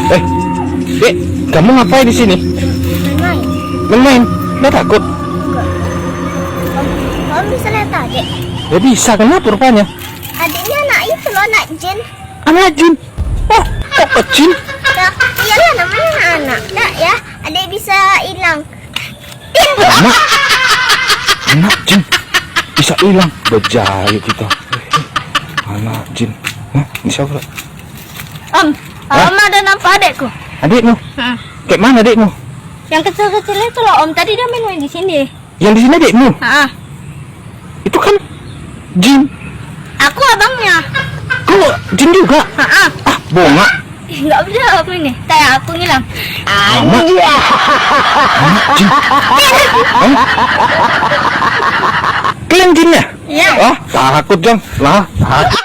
Eh, Dek, kamu ngapain di sini? Main. Main? Nggak takut? Enggak. Om bisa lihat adik. Ya bisa, kenapa rupanya? Adiknya anak itu loh, anak jin. Anak jin? Oh, kok jin? Ya, iyalah namanya anak. Nah ya, adik bisa hilang. Anak? Anak jin? Bisa hilang? Berjaya kita. Anak jin. Hah, ini siapa? Om, Hah? Om ada nampak adikku? Adikmu? Kayak mana adikmu? Yang kecil-kecil itu loh Om, tadi dia main di sini. Yang di sini adikmu? Ah, Itu kan jin. aku abangnya. Kau jin juga? Ah, Ah, bonga. nggak bisa aku ini. Kayak aku ngilang. Anak? Anak jin? Hah? Kalian jinnya? Iya. Ah, takut Jang. Lah, takut.